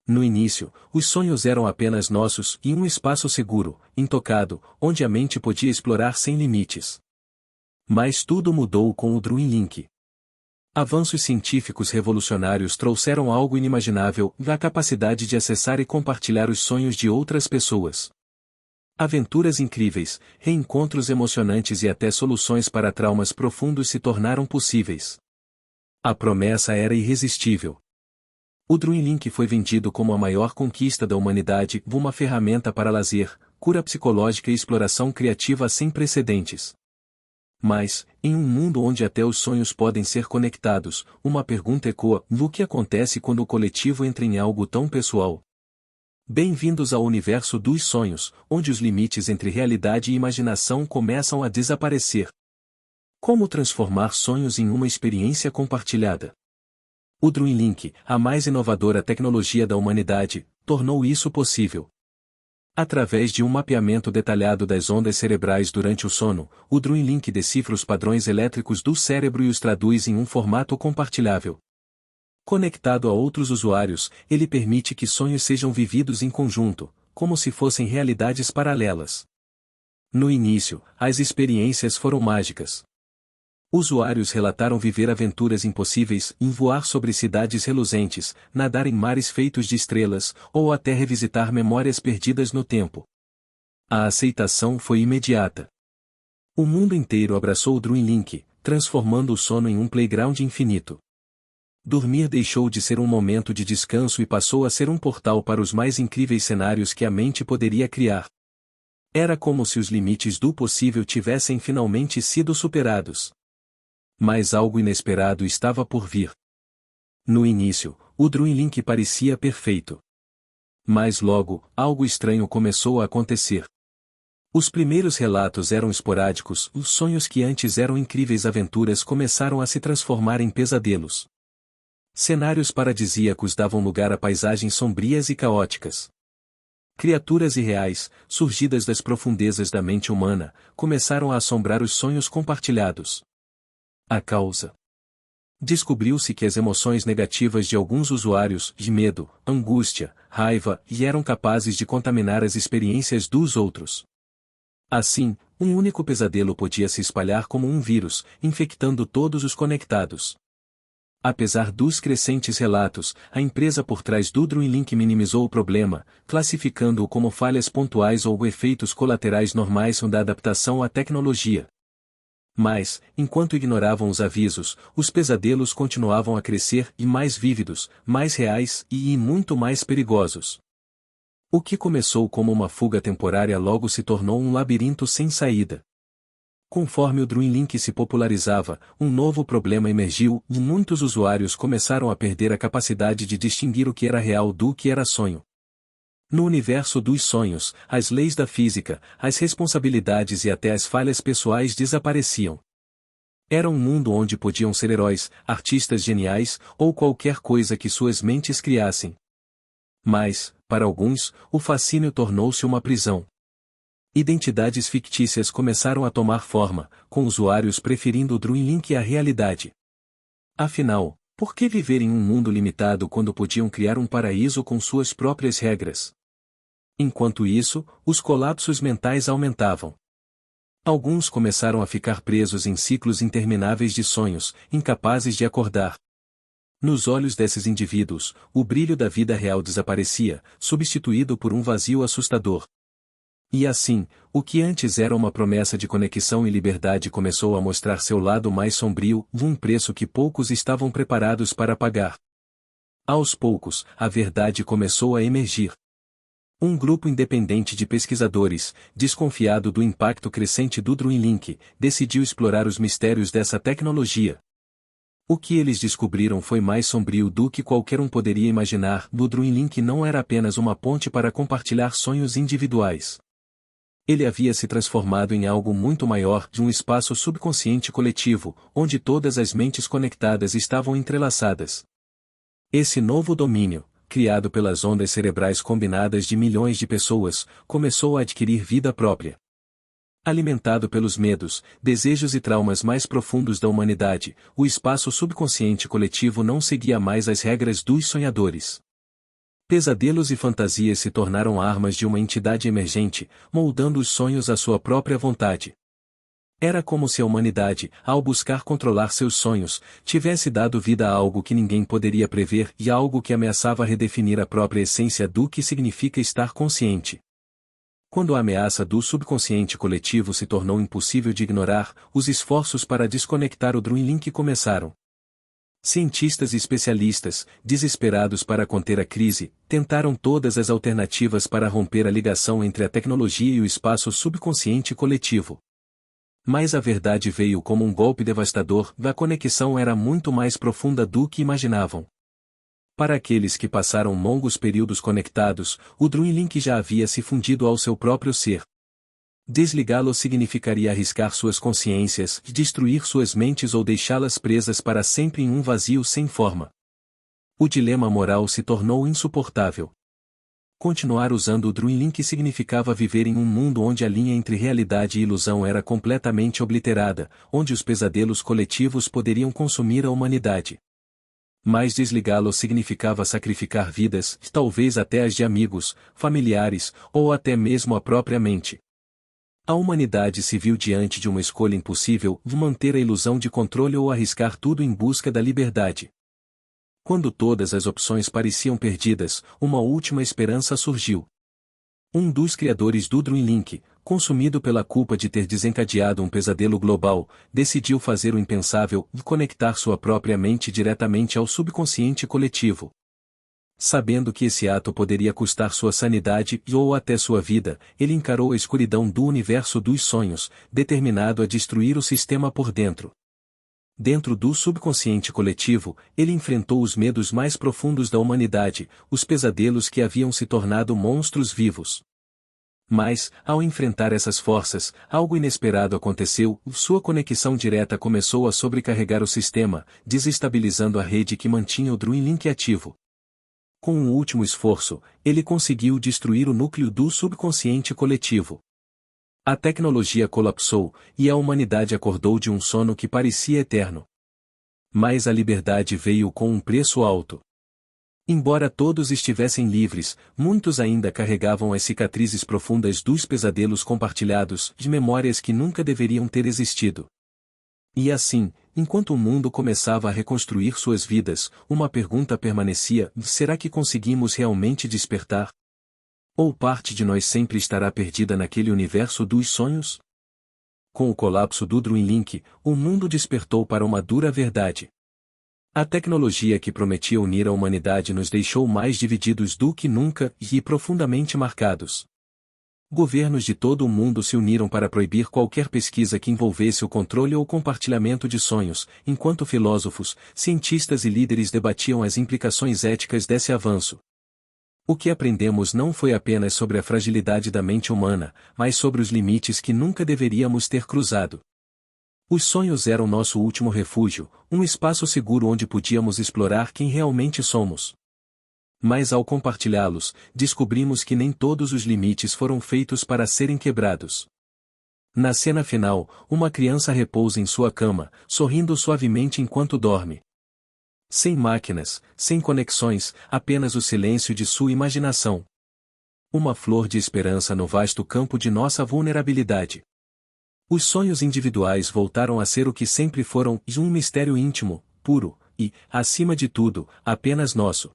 No início, os sonhos eram apenas nossos e um espaço seguro, intocado, onde a mente podia explorar sem limites. Mas tudo mudou com o Dreamlink. Avanços científicos revolucionários trouxeram algo inimaginável, a capacidade de acessar e compartilhar os sonhos de outras pessoas. Aventuras incríveis, reencontros emocionantes e até soluções para traumas profundos se tornaram possíveis. A promessa era irresistível. O Dreamlink foi vendido como a maior conquista da humanidade, uma ferramenta para lazer, cura psicológica e exploração criativa sem precedentes. Mas, em um mundo onde até os sonhos podem ser conectados, uma pergunta ecoa: o que acontece quando o coletivo entra em algo tão pessoal? Bem-vindos ao universo dos sonhos, onde os limites entre realidade e imaginação começam a desaparecer. Como transformar sonhos em uma experiência compartilhada? O Dreamlink, a mais inovadora tecnologia da humanidade, tornou isso possível. Através de um mapeamento detalhado das ondas cerebrais durante o sono, o Dreamlink decifra os padrões elétricos do cérebro e os traduz em um formato compartilhável. Conectado a outros usuários, ele permite que sonhos sejam vividos em conjunto, como se fossem realidades paralelas. No início, as experiências foram mágicas. Usuários relataram viver aventuras impossíveis, em voar sobre cidades reluzentes, nadar em mares feitos de estrelas, ou até revisitar memórias perdidas no tempo. A aceitação foi imediata. O mundo inteiro abraçou o Dreamlink, transformando o sono em um playground infinito. Dormir deixou de ser um momento de descanso e passou a ser um portal para os mais incríveis cenários que a mente poderia criar. Era como se os limites do possível tivessem finalmente sido superados. Mas algo inesperado estava por vir. No início, o Dreamlink parecia perfeito. Mas logo, algo estranho começou a acontecer. Os primeiros relatos eram esporádicos, os sonhos que antes eram incríveis aventuras começaram a se transformar em pesadelos. Cenários paradisíacos davam lugar a paisagens sombrias e caóticas. Criaturas irreais, surgidas das profundezas da mente humana, começaram a assombrar os sonhos compartilhados. A causa. Descobriu-se que as emoções negativas de alguns usuários, de medo, angústia, raiva, eram capazes de contaminar as experiências dos outros. Assim, um único pesadelo podia se espalhar como um vírus, infectando todos os conectados. Apesar dos crescentes relatos, a empresa por trás do Dreamlink minimizou o problema, classificando-o como falhas pontuais ou efeitos colaterais normais da adaptação à tecnologia. Mas, enquanto ignoravam os avisos, os pesadelos continuavam a crescer e mais vívidos, mais reais e muito mais perigosos. O que começou como uma fuga temporária logo se tornou um labirinto sem saída. Conforme o Dreamlink se popularizava, um novo problema emergiu e muitos usuários começaram a perder a capacidade de distinguir o que era real do que era sonho. No universo dos sonhos, as leis da física, as responsabilidades e até as falhas pessoais desapareciam. Era um mundo onde podiam ser heróis, artistas geniais, ou qualquer coisa que suas mentes criassem. Mas, para alguns, o fascínio tornou-se uma prisão. Identidades fictícias começaram a tomar forma, com usuários preferindo o Dreamlink à realidade. Afinal, por que viver em um mundo limitado quando podiam criar um paraíso com suas próprias regras? Enquanto isso, os colapsos mentais aumentavam. Alguns começaram a ficar presos em ciclos intermináveis de sonhos, incapazes de acordar. Nos olhos desses indivíduos, o brilho da vida real desaparecia, substituído por um vazio assustador. E assim, o que antes era uma promessa de conexão e liberdade começou a mostrar seu lado mais sombrio, um preço que poucos estavam preparados para pagar. Aos poucos, a verdade começou a emergir. Um grupo independente de pesquisadores, desconfiado do impacto crescente do Dreamlink, decidiu explorar os mistérios dessa tecnologia. O que eles descobriram foi mais sombrio do que qualquer um poderia imaginar. O Dreamlink não era apenas uma ponte para compartilhar sonhos individuais. Ele havia se transformado em algo muito maior, de um espaço subconsciente coletivo, onde todas as mentes conectadas estavam entrelaçadas. Esse novo domínio, criado pelas ondas cerebrais combinadas de milhões de pessoas, começou a adquirir vida própria. Alimentado pelos medos, desejos e traumas mais profundos da humanidade, o espaço subconsciente coletivo não seguia mais as regras dos sonhadores. Pesadelos e fantasias se tornaram armas de uma entidade emergente, moldando os sonhos à sua própria vontade. Era como se a humanidade, ao buscar controlar seus sonhos, tivesse dado vida a algo que ninguém poderia prever e a algo que ameaçava redefinir a própria essência do que significa estar consciente. Quando a ameaça do subconsciente coletivo se tornou impossível de ignorar, os esforços para desconectar o Dreamlink começaram. Cientistas e especialistas, desesperados para conter a crise, tentaram todas as alternativas para romper a ligação entre a tecnologia e o espaço subconsciente coletivo. Mas a verdade veio como um golpe devastador, a conexão era muito mais profunda do que imaginavam. Para aqueles que passaram longos períodos conectados, o Dreamlink já havia se fundido ao seu próprio ser. Desligá-lo significaria arriscar suas consciências, destruir suas mentes ou deixá-las presas para sempre em um vazio sem forma. O dilema moral se tornou insuportável. Continuar usando o Dreamlink significava viver em um mundo onde a linha entre realidade e ilusão era completamente obliterada, onde os pesadelos coletivos poderiam consumir a humanidade. Mas desligá-lo significava sacrificar vidas, talvez até as de amigos, familiares, ou até mesmo a própria mente. A humanidade se viu diante de uma escolha impossível, de manter a ilusão de controle ou arriscar tudo em busca da liberdade. Quando todas as opções pareciam perdidas, uma última esperança surgiu. Um dos criadores do Dreamlink, consumido pela culpa de ter desencadeado um pesadelo global, decidiu fazer o impensável e conectar sua própria mente diretamente ao subconsciente coletivo. Sabendo que esse ato poderia custar sua sanidade ou até sua vida, ele encarou a escuridão do universo dos sonhos, determinado a destruir o sistema por dentro. Dentro do subconsciente coletivo, ele enfrentou os medos mais profundos da humanidade, os pesadelos que haviam se tornado monstros vivos. Mas, ao enfrentar essas forças, algo inesperado aconteceu, sua conexão direta começou a sobrecarregar o sistema, desestabilizando a rede que mantinha o Dreamlink ativo. Com um último esforço, ele conseguiu destruir o núcleo do subconsciente coletivo. A tecnologia colapsou, e a humanidade acordou de um sono que parecia eterno. Mas a liberdade veio com um preço alto. Embora todos estivessem livres, muitos ainda carregavam as cicatrizes profundas dos pesadelos compartilhados, de memórias que nunca deveriam ter existido. E assim, enquanto o mundo começava a reconstruir suas vidas, uma pergunta permanecia: será que conseguimos realmente despertar? Ou parte de nós sempre estará perdida naquele universo dos sonhos? Com o colapso do Dreamlink, o mundo despertou para uma dura verdade. A tecnologia que prometia unir a humanidade nos deixou mais divididos do que nunca e profundamente marcados. Governos de todo o mundo se uniram para proibir qualquer pesquisa que envolvesse o controle ou compartilhamento de sonhos, enquanto filósofos, cientistas e líderes debatiam as implicações éticas desse avanço. O que aprendemos não foi apenas sobre a fragilidade da mente humana, mas sobre os limites que nunca deveríamos ter cruzado. Os sonhos eram nosso último refúgio, um espaço seguro onde podíamos explorar quem realmente somos. Mas ao compartilhá-los, descobrimos que nem todos os limites foram feitos para serem quebrados. Na cena final, uma criança repousa em sua cama, sorrindo suavemente enquanto dorme. Sem máquinas, sem conexões, apenas o silêncio de sua imaginação. Uma flor de esperança no vasto campo de nossa vulnerabilidade. Os sonhos individuais voltaram a ser o que sempre foram, um mistério íntimo, puro, e, acima de tudo, apenas nosso.